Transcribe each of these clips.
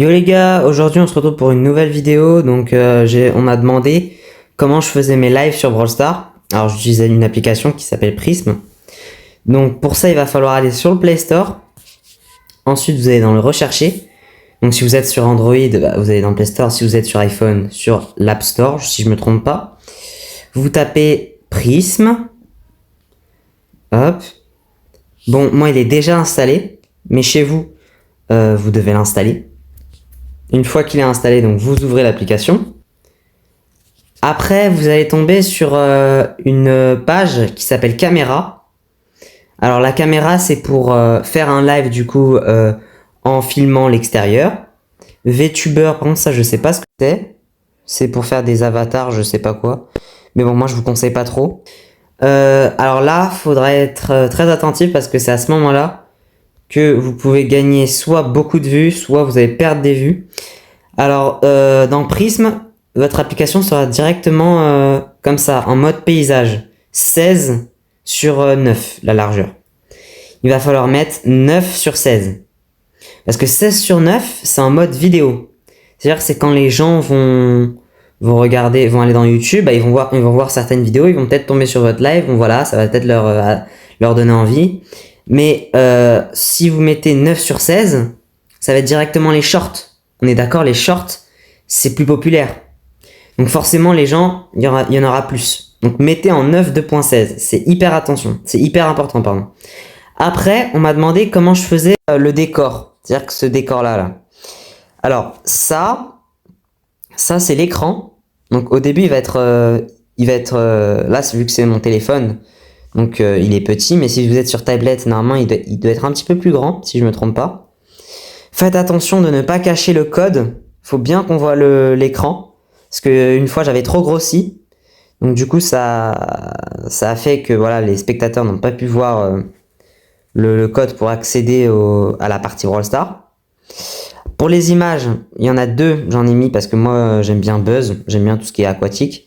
Yo les gars, aujourd'hui on se retrouve pour une nouvelle vidéo. Donc on m'a demandé comment je faisais mes lives sur Brawl Stars. Alors j'utilisais une application qui s'appelle Prism. Donc pour ça il va falloir aller sur le Play Store. Ensuite vous allez dans le rechercher. Donc si vous êtes sur Android, vous allez dans le Play Store. Si vous êtes sur iPhone, sur l'App Store, si je me trompe pas. Vous tapez Prism. Hop. Bon, moi il est déjà installé, mais chez vous, vous devez l'installer. Une fois qu'il est installé, donc vous ouvrez l'application. Après, vous allez tomber sur une page qui s'appelle Caméra. Alors la caméra, c'est pour faire un live du coup en filmant l'extérieur. VTuber, par contre ça je sais pas ce que c'est. C'est pour faire des avatars, je sais pas quoi. Mais bon, moi je vous conseille pas trop. Alors là, faudra être très attentif parce que c'est à ce moment-là que vous pouvez gagner soit beaucoup de vues, soit vous allez perdre des vues. Alors, dans Prism, votre application sera directement comme ça, en mode paysage. 16 sur 9, la largeur. Il va falloir mettre 9 sur 16. Parce que 16 sur 9, c'est en mode vidéo. C'est-à-dire que c'est quand les gens vont regarder, vont aller dans YouTube, bah, ils vont voir certaines vidéos, ils vont peut-être tomber sur votre live, bon voilà, ça va peut-être leur donner envie. Mais si vous mettez 9 sur 16, ça va être directement les shorts. On est d'accord, les shorts, c'est plus populaire. Donc forcément, les gens, il y en aura plus. Donc mettez en 9 2.16. C'est hyper important, pardon. Après, on m'a demandé comment je faisais le décor. C'est-à-dire que ce décor-là. Alors, ça c'est l'écran. Donc au début, il va être là, vu que c'est mon téléphone. Donc il est petit, mais si vous êtes sur tablette, normalement il doit être un petit peu plus grand, si je me trompe pas. Faites attention de ne pas cacher le code. Faut bien qu'on voit l'écran. Parce que une fois j'avais trop grossi. Donc du coup ça a fait que voilà, les spectateurs n'ont pas pu voir le code pour accéder à la partie Brawl Stars. Pour les images, il y en a deux, j'en ai mis parce que moi j'aime bien Buzz, j'aime bien tout ce qui est aquatique.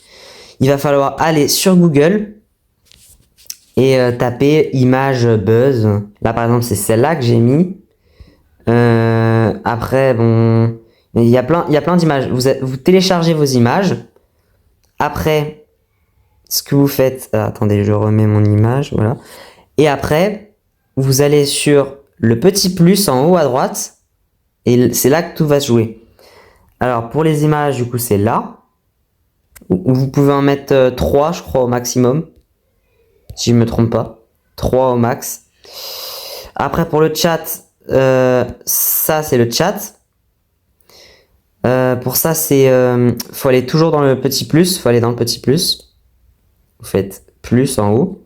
Il va falloir aller sur Google et taper image Buzz. Là par exemple c'est celle-là que j'ai mis. Après bon, il y a plein d'images. Vous téléchargez vos images. Après, ce que vous faites, attendez, je remets mon image, voilà. Et après, vous allez sur le petit plus en haut à droite. Et c'est là que tout va se jouer. Alors pour les images, du coup c'est là. Vous pouvez en mettre 3 je crois au maximum. Si je me trompe pas. 3 au max. Après pour le chat, ça c'est le chat. Pour ça c'est faut aller toujours dans le petit plus. Faut aller dans le petit plus. Vous faites plus en haut.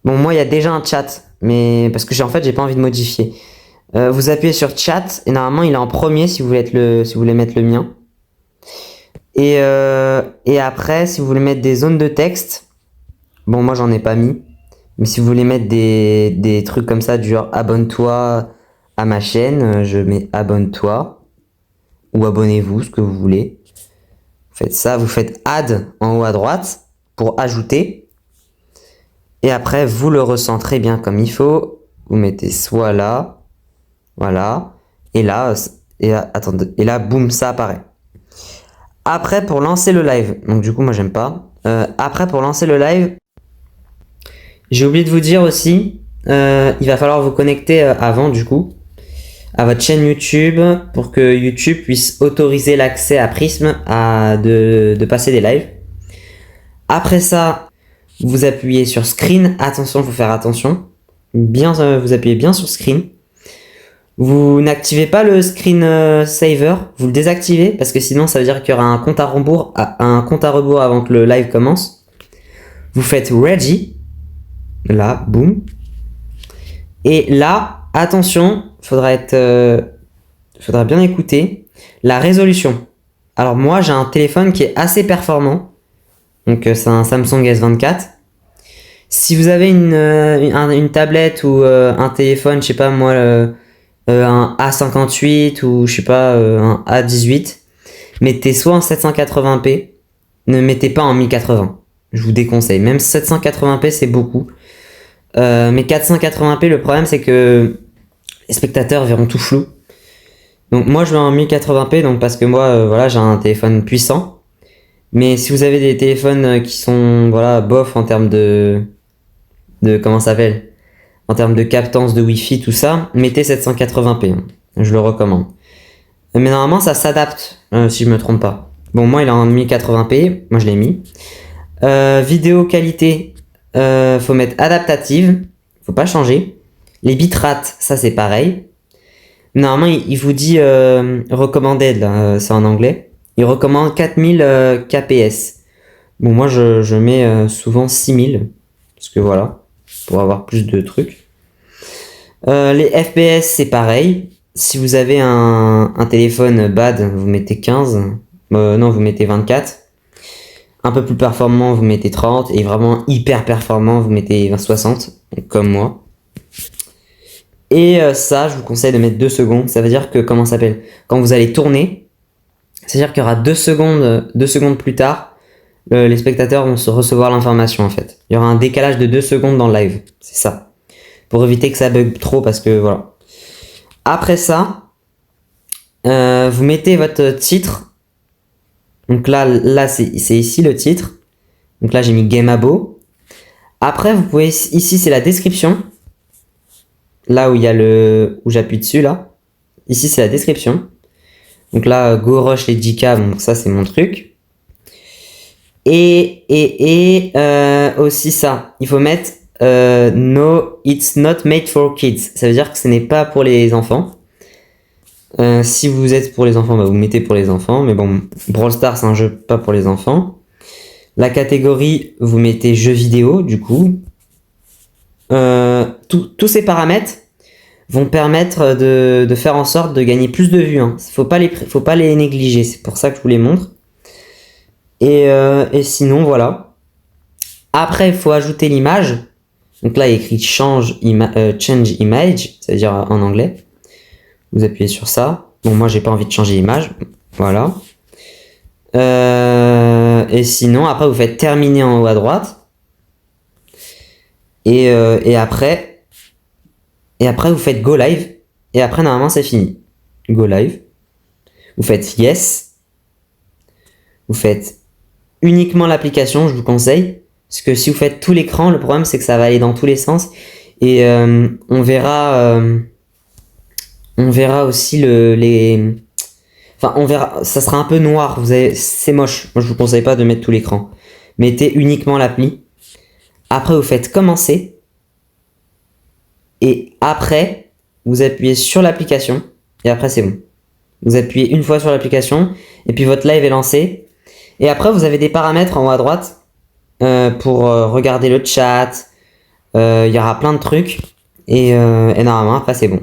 Bon moi il y a déjà un chat. Mais parce que j'ai pas envie de modifier. Vous appuyez sur chat et normalement il est en premier si vous voulez mettre le mien. Et après si vous voulez mettre des zones de texte, bon moi j'en ai pas mis, mais si vous voulez mettre des trucs comme ça du genre abonne-toi à ma chaîne, je mets abonne-toi ou abonnez-vous, ce que vous voulez. Vous faites ça, vous faites add en haut à droite pour ajouter. Et après vous le recentrez bien comme il faut. Vous mettez soit là. Voilà. Et là, attendez, et là, boum, ça apparaît. Après, pour lancer le live, donc du coup, moi, j'aime pas. Après, pour lancer le live, j'ai oublié de vous dire aussi, il va falloir vous connecter avant, du coup, à votre chaîne YouTube pour que YouTube puisse autoriser l'accès à Prism de passer des lives. Après ça, vous appuyez sur Screen. Attention, il faut faire attention. Vous appuyez bien sur Screen. Vous n'activez pas le screen saver, vous le désactivez parce que sinon ça veut dire qu'il y aura un compte à rebours avant que le live commence. Vous faites ready, là, boum. Et là, attention, faudra bien écouter la résolution. Alors moi j'ai un téléphone qui est assez performant, donc c'est un Samsung S24. Si vous avez une tablette ou un téléphone, je sais pas moi. Un A58 ou je sais pas un A18, mettez soit en 780p, ne mettez pas en 1080, je vous déconseille. Même 780p c'est beaucoup, mais 480p, le problème c'est que les spectateurs verront tout flou Donc moi je vais en 1080p donc parce que moi voilà j'ai un téléphone puissant. Mais si vous avez des téléphones qui sont voilà bof en termes de comment ça s'appelle en termes de captance de Wi-Fi tout ça, mettez 780p. Hein. Je le recommande. Mais normalement ça s'adapte si je me trompe pas. Bon moi il est en 1080p, moi je l'ai mis. Vidéo qualité, faut mettre adaptative, faut pas changer. Les bitrates, ça c'est pareil. Normalement, il vous dit recommanded, là, c'est en anglais. Il recommande 4000 kps. Bon, moi je mets souvent 6000, parce que voilà, pour avoir plus de trucs. Les FPS, c'est pareil. Si vous avez un téléphone bad, vous mettez 15. Non, vous mettez 24. Un peu plus performant, vous mettez 30. Et vraiment hyper performant, vous mettez 60, comme moi. Et ça, je vous conseille de mettre 2 secondes. Ça veut dire que, comment ça s'appelle? Quand vous allez tourner, c'est-à-dire qu'il y aura 2 secondes plus tard, les spectateurs vont se recevoir l'information en fait. Il y aura un décalage de 2 secondes dans le live. C'est ça. Pour éviter que ça bug trop parce que voilà. Après ça, vous mettez votre titre. Donc là c'est ici le titre. Donc là j'ai mis Game Abo. Après vous pouvez, ici c'est la description. Là où il y a où j'appuie dessus là. Ici c'est la description. Donc là Go Rush les 10K, donc ça c'est mon truc. Et aussi ça, il faut mettre no, it's not made for kids. Ça veut dire que ce n'est pas pour les enfants. Si vous êtes pour les enfants, bah vous mettez pour les enfants. Mais bon, Brawl Stars c'est un jeu pas pour les enfants. La catégorie, vous mettez jeux vidéo du coup. Tous ces paramètres vont permettre de faire en sorte de gagner plus de vues. Hein. Faut pas les négliger. C'est pour ça que je vous les montre. Et sinon voilà. Après il faut ajouter l'image. Donc là il y a écrit change image, ça veut dire en anglais. Vous appuyez sur ça. Bon moi j'ai pas envie de changer l'image. Voilà. Et sinon après vous faites terminer en haut à droite. Et après vous faites go live. Et après normalement c'est fini. Go live. Vous faites yes. Vous faites uniquement l'application, je vous conseille. Parce que si vous faites tout l'écran, le problème c'est que ça va aller dans tous les sens. Et on verra aussi enfin on verra, ça sera un peu noir. C'est moche. Moi je vous conseille pas de mettre tout l'écran. Mettez uniquement l'appli. Après vous faites commencer. Et après vous appuyez sur l'application. Et après c'est bon. Vous appuyez une fois sur l'application. Et puis votre live est lancé. Et après vous avez des paramètres en haut à droite. Pour regarder le chat, il y aura plein de trucs et normalement après c'est bon.